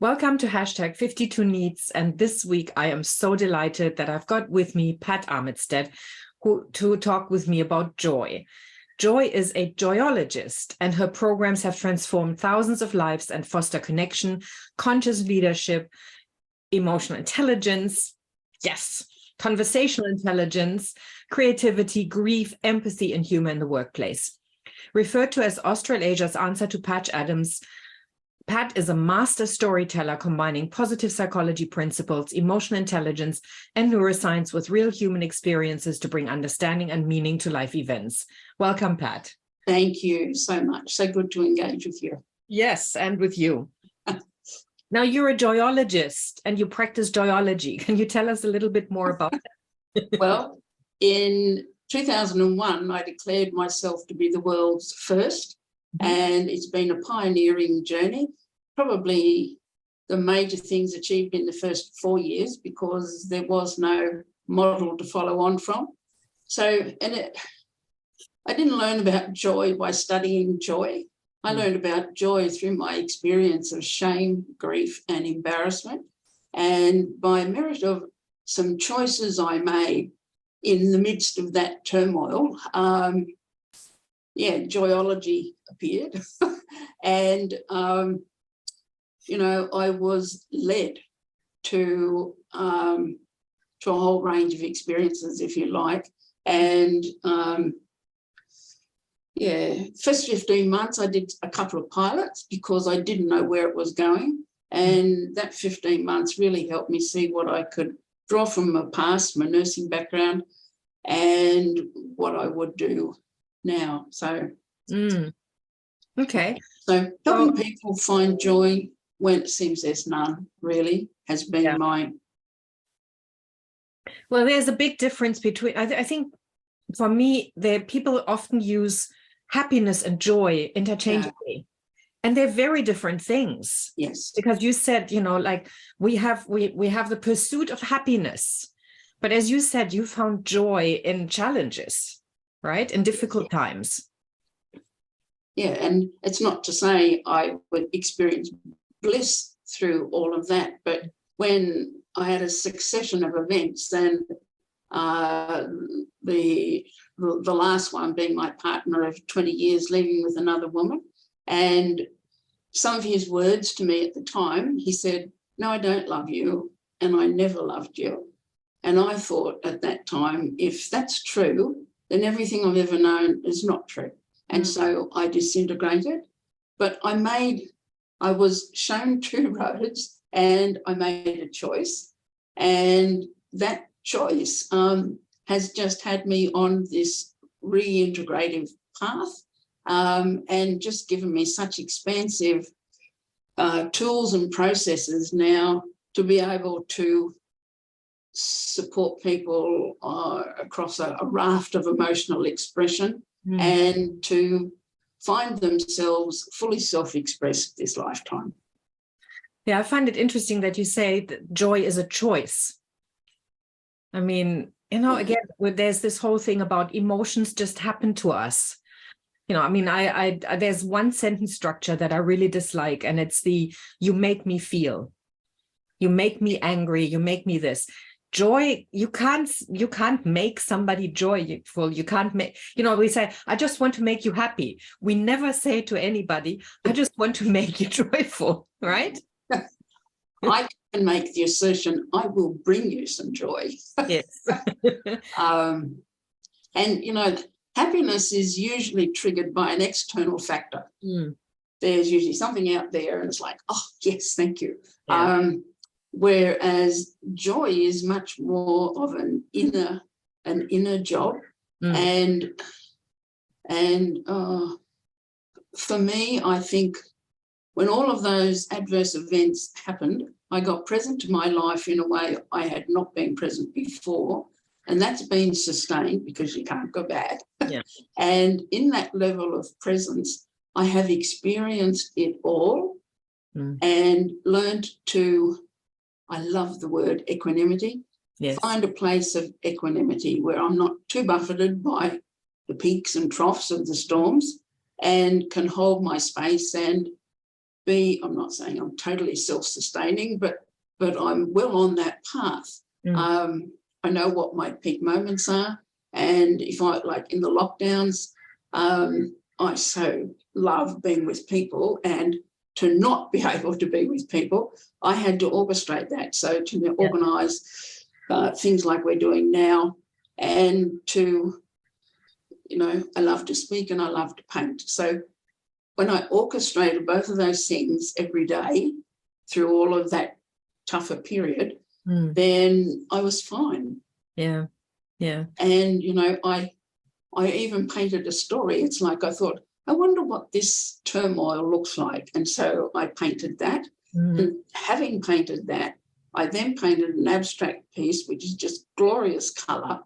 Welcome to hashtag 52 Needs. And this week, I am so delighted that I've got with me Pat Armitstead to talk with me about joy. Joy is a joyologist, and her programs have transformed thousands of lives and foster connection, conscious leadership, emotional intelligence, yes, conversational intelligence, creativity, grief, empathy, and humor in the workplace. Referred to as Australasia's answer to Patch Adams, Pat is a master storyteller combining positive psychology principles, emotional intelligence, and neuroscience with real human experiences to bring understanding and meaning to life events. Welcome, Pat. Thank you so much. So good to engage with you. Yes, and with you. Now, you're a joyologist and you practice joyology. Can you tell us a little bit more about that? Well, in 2001, I declared myself to be the world's first. And it's been a pioneering journey, probably the major things achieved in the first 4 years because there was no model to follow on from. I didn't learn about joy by studying joy. I learned about joy through my experience of shame, grief, and embarrassment. And by merit of some choices I made in the midst of that turmoil, joyology appeared. And, I was led to a whole range of experiences, if you like. And, first 15 months, I did a couple of pilots because I didn't know where it was going. And that 15 months really helped me see what I could draw from my past, my nursing background, and what I would do now. Okay. So helping people find joy when it seems there's none really has been mine. Well, there's a big difference between, I think for me, people often use happiness and joy interchangeably. And they're very different things. Yes. Because you said, like we have the pursuit of happiness. But as you said, you found joy in challenges, right? In difficult times. Yeah, and it's not to say I would experience bliss through all of that, but when I had a succession of events, then the last one being my partner of 20 years leaving with another woman, and some of his words to me at the time, he said, "No, I don't love you, and I never loved you." And I thought at that time, if that's true, then everything I've ever known is not true. And so I disintegrated, but I was shown two roads and I made a choice. And that choice has just had me on this reintegrative path and just given me such expansive tools and processes now to be able to support people across a raft of emotional expression and to find themselves fully self-expressed this lifetime. Yeah, I find it interesting that you say that joy is a choice. I mean, again, there's this whole thing about emotions just happen to us. I there's one sentence structure that I really dislike, and it's you make me feel, you make me angry, you make me this. Joy, you can't make somebody joyful. You can't make, we say, "I just want to make you happy." We never say to anybody, "I just want to make you joyful," right? I can make the assertion, "I will bring you some joy." Yes. And, happiness is usually triggered by an external factor. There's usually something out there and it's like, "Oh, yes, thank you." Yeah. Whereas joy is much more of an inner job. And for me, I think when all of those adverse events happened, I got present to my life in a way I had not been present before. And that's been sustained because you can't go back. Yeah. And in that level of presence, I have experienced it all and learned to, I love the word equanimity. Yes. Find a place of equanimity where I'm not too buffeted by the peaks and troughs of the storms and can hold my space and B, I'm not saying I'm totally self-sustaining, but I'm well on that path. I know what my peak moments are. And if I, like in the lockdowns, I so love being with people, and to not be able to be with people, I had to orchestrate that. So to organise things like we're doing now, and to, I love to speak and I love to paint. So when I orchestrated both of those things every day through all of that tougher period, then I was fine. Yeah. And, I even painted a story. It's like I thought, I wonder what this turmoil looks like. And so I painted that. And having painted that, I then painted an abstract piece, which is just glorious colour.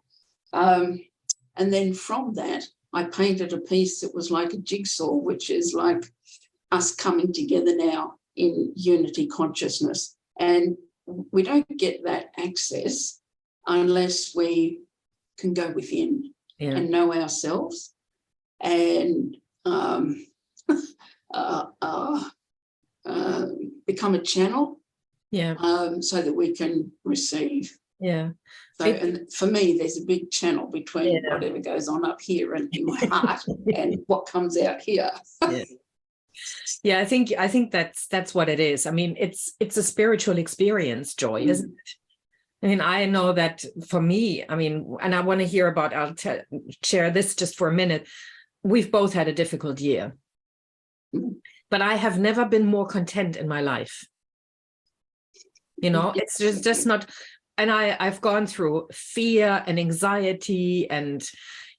And then from that, I painted a piece that was like a jigsaw, which is like us coming together now in unity consciousness. And we don't get that access unless we can go within and know ourselves and become a channel, so that we can receive. So, and for me, there's a big channel between whatever goes on up here and in my heart and what comes out here. I think that's what it is. I mean, it's a spiritual experience, joy, isn't it? I mean, I know that for me, I mean, and I want to hear about, I'll share this just for a minute. We've both had a difficult year, but I have never been more content in my life. It's just not, and I've gone through fear and anxiety and,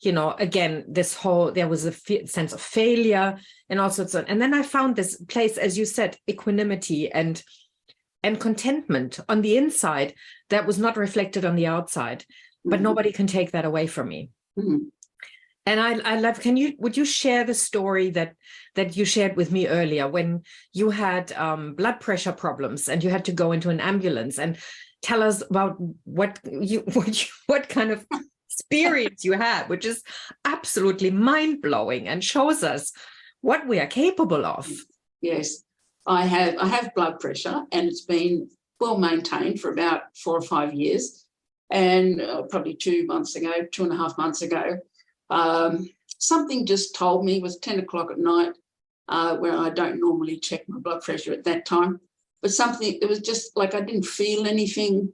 again, there was a sense of failure and all sorts of, and then I found this place, as you said, equanimity and contentment on the inside that was not reflected on the outside, but nobody can take that away from me. And I love, would you share the story that you shared with me earlier when you had blood pressure problems and you had to go into an ambulance, and tell us about what kind of experience you had, which is absolutely mind-blowing and shows us what we are capable of. Yes. I have blood pressure, and it's been well maintained for about 4 or 5 years. And probably 2.5 months ago, something just told me, it was 10 o'clock at night, where I don't normally check my blood pressure at that time. But it was just like I didn't feel anything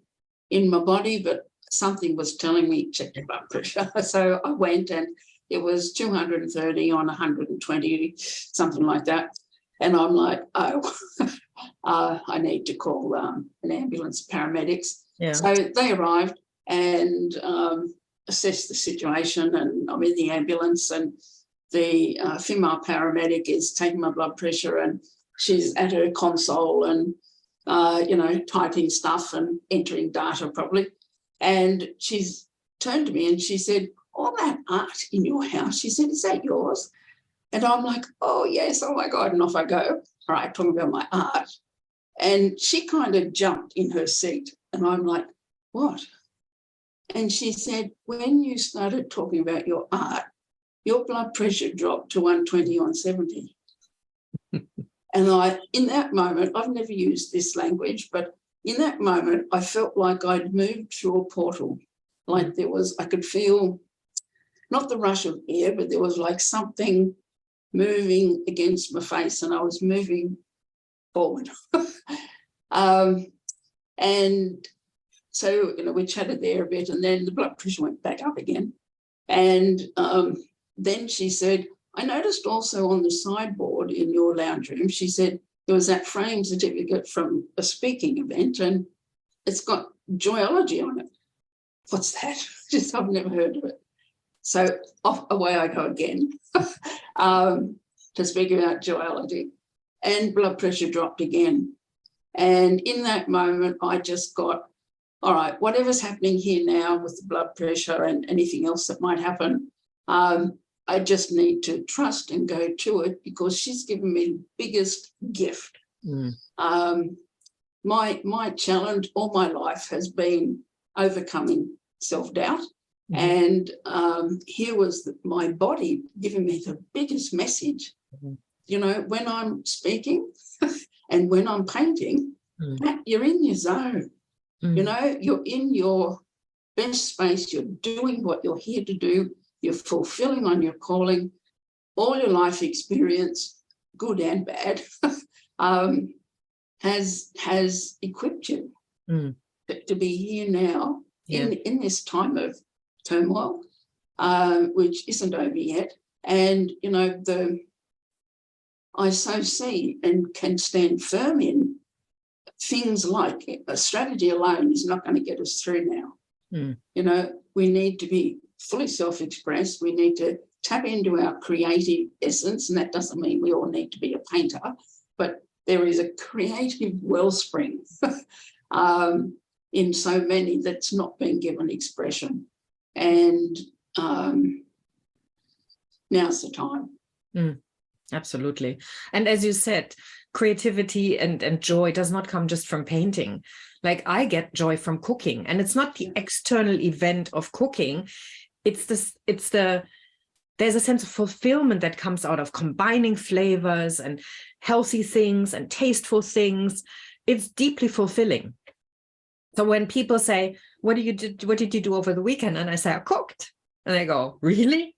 in my body, but something was telling me, check your blood pressure. So I went, and it was 230 on 120, something like that. And I'm like, I need to call an ambulance, paramedics. So they arrived and assessed the situation, and I'm in the ambulance, and the female paramedic is taking my blood pressure, and she's at her console and, typing stuff and entering data probably. And she's turned to me and she said, all that art in your house, she said, is that yours? And I'm like, oh, yes, oh, my God, and off I go. All right, talking about my art. And she kind of jumped in her seat, and I'm like, what? And she said, when you started talking about your art, your blood pressure dropped to 120 on 70. And in that moment, I've never used this language, but in that moment, I felt like I'd moved through a portal. Like I could feel, not the rush of air, but there was like something moving against my face, and I was moving forward. And so, we chatted there a bit, and then the blood pressure went back up again. And then she said, I noticed also on the sideboard in your lounge room, she said, there was that frame certificate from a speaking event, and it's got Joyology on it. What's that? I've never heard of it. So away I go again to speak about Joyology, and blood pressure dropped again. And in that moment, I just got, all right, whatever's happening here now with the blood pressure and anything else that might happen, I just need to trust and go to it, because she's given me the biggest gift. My challenge all my life has been overcoming self-doubt. And here was my body giving me the biggest message. when I'm speaking and when I'm painting, you're in your zone. You're in your best space. You're doing what you're here to do. You're fulfilling on your calling. All your life experience, good and bad, has equipped you to be here now in this time of turmoil, which isn't over yet. And, I so see and can stand firm in things like a strategy alone is not going to get us through now. We need to be fully self-expressed. We need to tap into our creative essence, and that doesn't mean we all need to be a painter, but there is a creative wellspring in so many that's not been given expression. And now's the time. Absolutely. And as you said, creativity and joy does not come just from painting. Like, I get joy from cooking, and it's not the external event of cooking. There's a sense of fulfillment that comes out of combining flavors and healthy things and tasteful things. It's deeply fulfilling. So when people say, what did you do over the weekend? And I say, I cooked. And they go, really?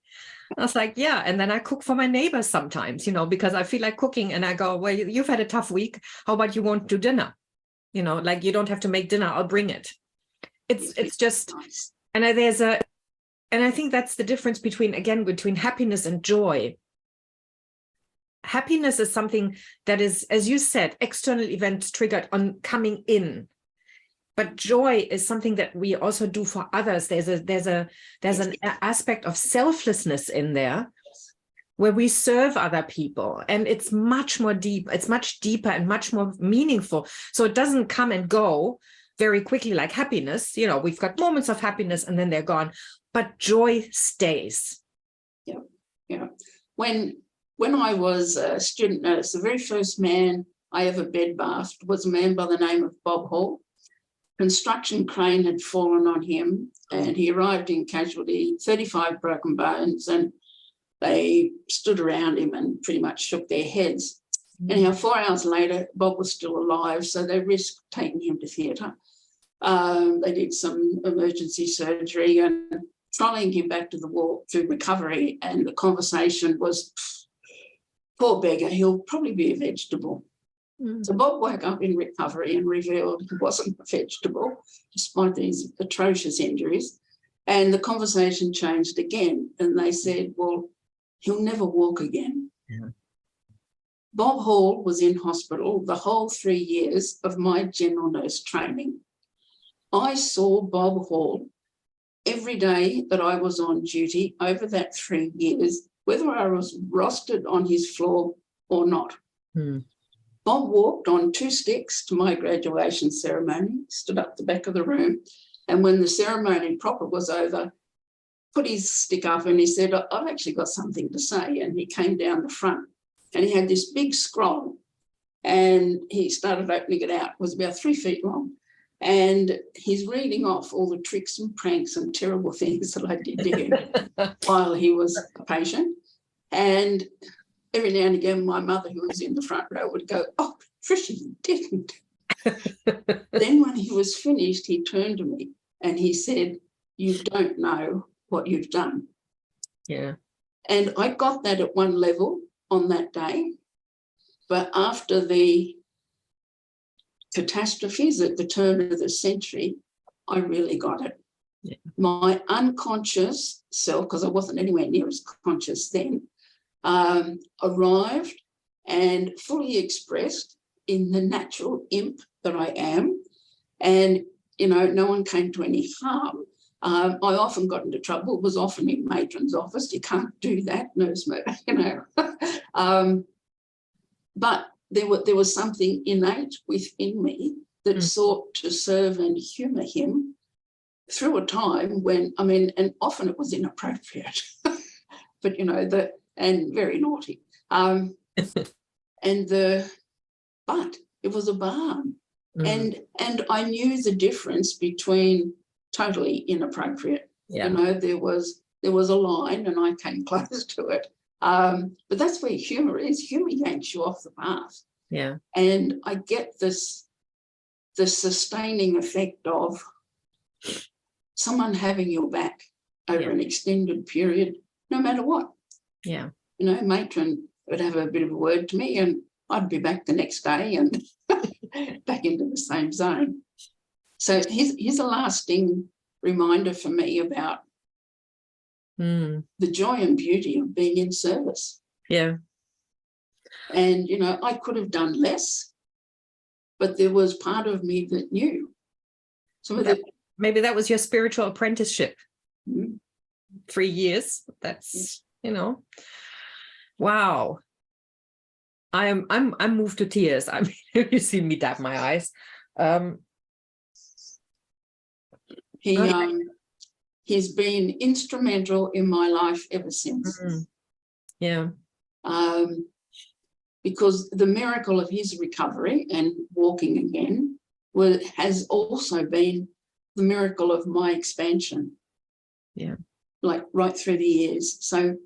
I was like, yeah. And then I cook for my neighbors sometimes, because I feel like cooking, and I go, well, you've had a tough week. How about you won't do dinner? Like, you don't have to make dinner. I'll bring it. It's just nice. And I think that's the difference between happiness and joy. Happiness is something that is, as you said, external events triggered on coming in. But joy is something that we also do for others. There's an aspect of selflessness in there, where we serve other people, and it's much more deep. It's much deeper and much more meaningful. So it doesn't come and go very quickly like happiness. We've got moments of happiness and then they're gone, but joy stays. Yeah. When I was a student nurse, the very first man I ever bed bathed was a man by the name of Bob Hall. Construction crane had fallen on him, and he arrived in casualty, 35 broken bones, and they stood around him and pretty much shook their heads. Anyhow, 4 hours later, Bob was still alive, so they risked taking him to theatre. They did some emergency surgery and trolling him back to the ward to recovery, and the conversation was, poor beggar, he'll probably be a vegetable. So Bob woke up in recovery and revealed he wasn't a vegetable, despite these atrocious injuries. And the conversation changed again, and they said, well, he'll never walk again. Yeah. Bob Hall was in hospital the whole 3 years of my general nurse training. I saw Bob Hall every day that I was on duty over that 3 years, whether I was rostered on his floor or not. Bob walked on 2 sticks to my graduation ceremony, stood up the back of the room, and when the ceremony proper was over, put his stick up and he said, I've actually got something to say. And he came down the front and he had this big scroll and he started opening it out. It was about 3 feet long. And he's reading off all the tricks and pranks and terrible things that I did to him while he was a patient. And every now and again, my mother, who was in the front row, would go, oh, Trisha, you didn't. Then when he was finished, he turned to me and he said, you don't know what you've done. Yeah. And I got that at one level on that day. But after the catastrophes at the turn of the century, I really got it. Yeah. My unconscious self, because I wasn't anywhere near as conscious then, arrived and fully expressed in the natural imp that I am. And, no one came to any harm. I often got into trouble, was often in matron's office. You can't do that, nurse, but there was something innate within me that sought to serve and humour him through a time when, and often it was inappropriate, but, and very naughty. But it was a balm. And I knew the difference between totally inappropriate. Yeah. There was a line and I came close to it. But that's where humour is. Humour yanks you off the path. Yeah. And I get the sustaining effect of someone having your back over an extended period, no matter what. Yeah. You know, matron would have a bit of a word to me and I'd be back the next day and back into the same zone. So here's a lasting reminder for me about the joy and beauty of being in service. Yeah. And, you know, I could have done less, but there was part of me that knew. Maybe that was your spiritual apprenticeship. 3 years. That's, you know, wow. I'm moved to tears. I mean, you see me dab my eyes. He's been instrumental in my life ever since. Yeah. Because the miracle of his recovery and walking again has also been the miracle of my expansion. Yeah. Like right through the years. So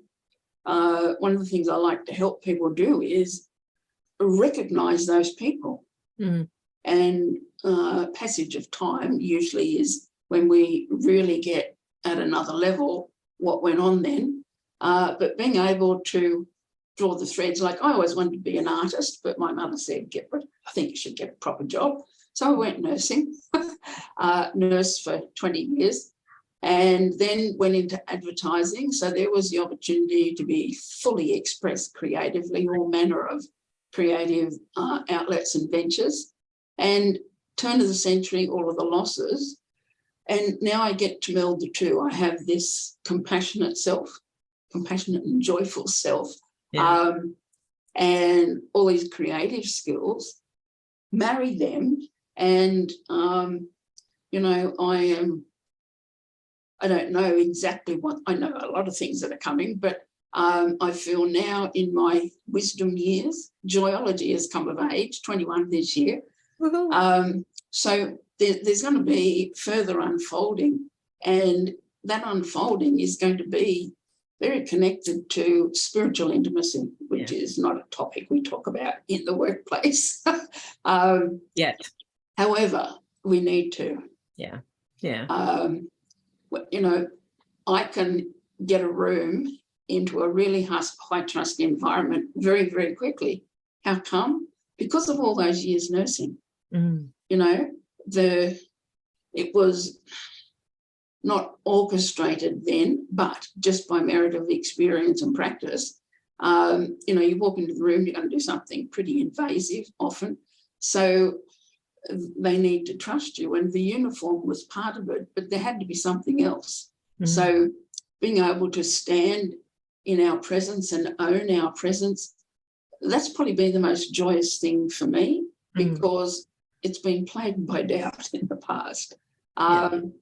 one of the things I like to help people do is recognize those people. And passage of time usually is when we really get at another level what went on then. But being able to draw the threads, like I always wanted to be an artist, but my mother said, I think you should get a proper job. So I went nursing, nursed for 20 years, and then went into advertising. So there was the opportunity to be fully expressed creatively, all manner of creative outlets and ventures. And turn of the century, all of the losses. And now I get to meld the two. I have this compassionate and joyful self, and all these creative skills, marry them. And, you know, I don't know exactly I know a lot of things that are coming, but I feel now in my wisdom years, joyology has come of age, 21 this year. So there's going to be further unfolding, and that unfolding is going to be very connected to spiritual intimacy, which is not a topic we talk about in the workplace. Yet. However, we need to. Yeah. You know, I can get a room into a really high trust environment very, very quickly. How come? Because of all those years nursing. You know, it was not orchestrated then, but just by merit of experience and practice. You know, you walk into the room, you're going to do something pretty invasive often. So they need to trust you. And the uniform was part of it, but there had to be something else. So being able to stand in our presence and own our presence, that's probably been the most joyous thing for me, because it's been plagued by doubt in the past. And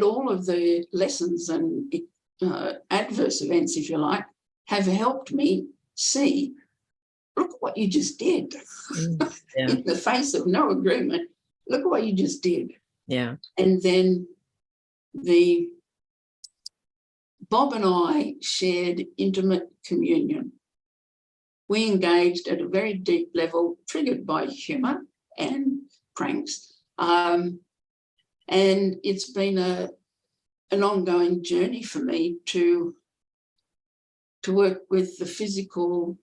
all of the lessons and adverse events, if you like, have helped me see, look at what you just did. In the face of no agreement, look at what you just did. Yeah. And then Bob and I shared intimate communion. We engaged at a very deep level, triggered by humour and pranks. And it's been an ongoing journey for me to work with the physical,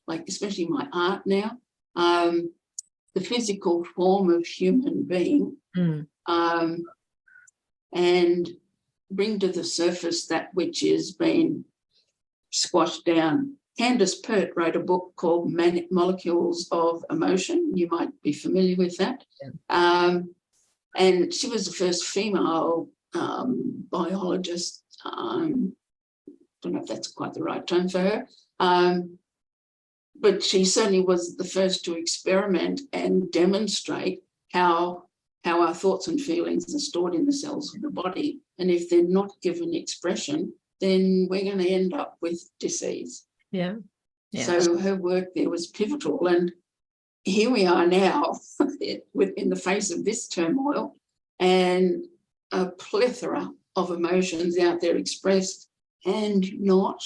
like especially my art now, the physical form of human being, and bring to the surface that which is being squashed down. Candace Pert wrote a book called Molecules of Emotion. You might be familiar with that. And she was the first female biologist. I don't know if that's quite the right term for her. But she certainly was the first to experiment and demonstrate how our thoughts and feelings are stored in the cells of the body. And if they're not given expression, then we're going to end up with disease. Yeah. So her work there was pivotal. And here we are now in the face of this turmoil and a plethora of emotions out there expressed and not.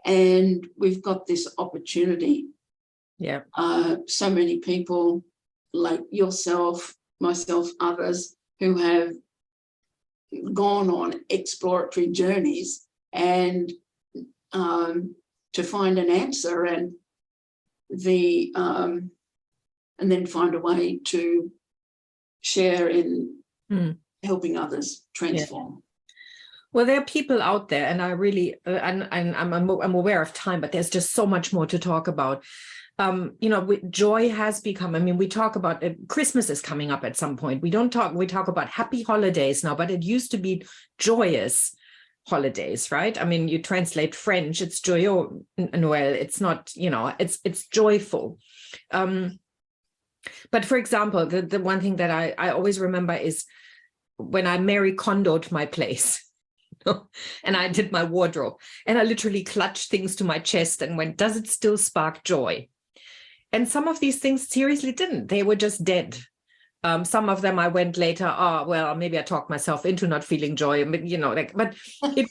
And we've got this opportunity. Yeah. So many people like yourself, myself, others who have gone on exploratory journeys and to find an answer and then find a way to share in helping others transform. Yeah. Well, there are people out there, and I really, and I'm aware of time, but there's just so much more to talk about. Joy has become, I mean, we talk about Christmas is coming up at some point. We talk about happy holidays now, but it used to be joyous holidays, right? I mean, you translate French, it's joyeux Noël. It's not, it's joyful. But for example, the one thing that I always remember is when I Marie Kondoed my place. And I did my wardrobe and I literally clutched things to my chest and went, does it still spark joy? And some of these things seriously didn't. They were just dead. Some of them I went later, well, maybe I talked myself into not feeling joy, but it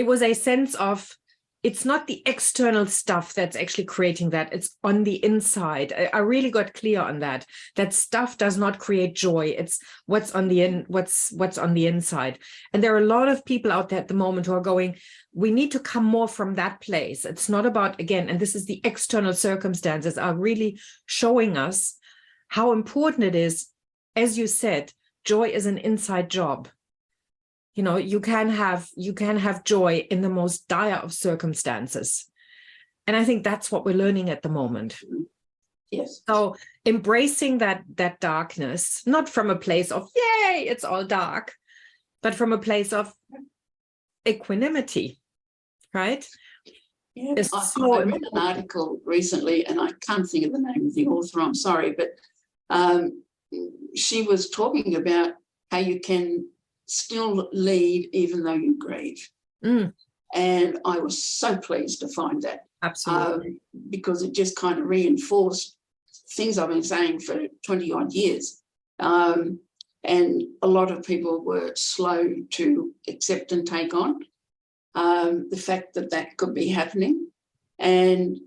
was a sense of, it's not the external stuff that's actually creating that. It's on the inside. I really got clear on that. That stuff does not create joy. It's what's on the inside. And there are a lot of people out there at the moment who are going, we need to come more from that place. It's not about, again, and this is the external circumstances are really showing us how important it is. As you said, joy is an inside job. You can have joy in the most dire of circumstances. And I think that's what we're learning at the moment. Yes. So embracing that darkness, not from a place of, yay, it's all dark, but from a place of equanimity, right? Yeah, I read an article recently, and I can't think of the name of the author, I'm sorry, but she was talking about how you can still lead even though you grieve. And I was so pleased to find that. Absolutely. Because it just kind of reinforced things I've been saying for 20 odd years. And a lot of people were slow to accept and take on the fact that could be happening. And,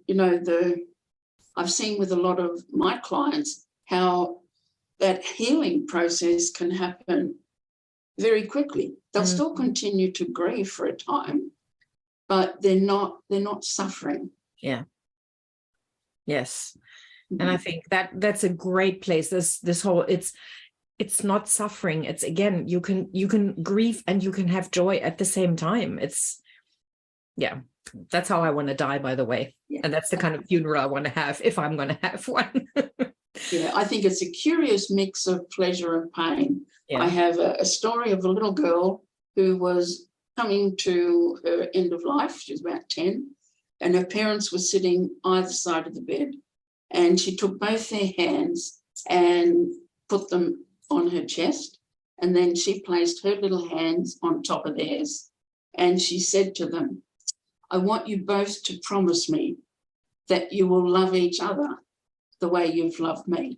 I've seen with a lot of my clients how that healing process can happen very quickly. They'll still continue to grieve for a time, but they're not suffering. Yeah. Yes. And I think that's a great place. This whole, it's not suffering. It's, again, you can grieve and you can have joy at the same time. That's how I want to die, by the way. Yeah. And that's the kind of funeral I want to have if I'm going to have one. Yeah, I think it's a curious mix of pleasure and pain. Yeah. I have a story of a little girl who was coming to her end of life. She was about 10, and her parents were sitting either side of the bed, and she took both their hands and put them on her chest, and then she placed her little hands on top of theirs, and she said to them, I want you both to promise me that you will love each other the way you've loved me.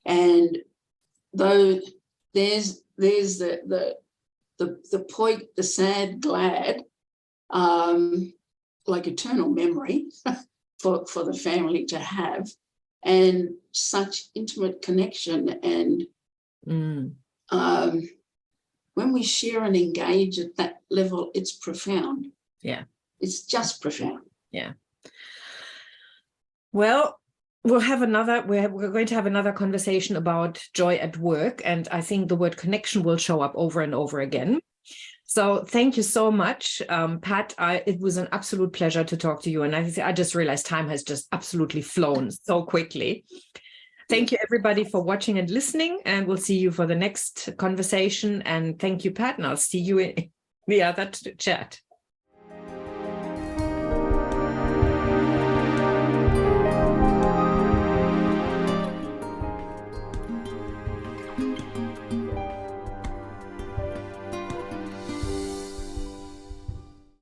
And though there's the point, the sad, glad, like eternal memory for the family to have, and such intimate connection. And when we share and engage at that level, it's profound. Yeah. It's just profound. Yeah. Well, we're going to have another conversation about joy at work. And I think the word connection will show up over and over again. So thank you so much, Pat. It was an absolute pleasure to talk to you. And I just realized time has just absolutely flown so quickly. Thank you, everybody, for watching and listening. And we'll see you for the next conversation. And thank you, Pat. And I'll see you in the other chat.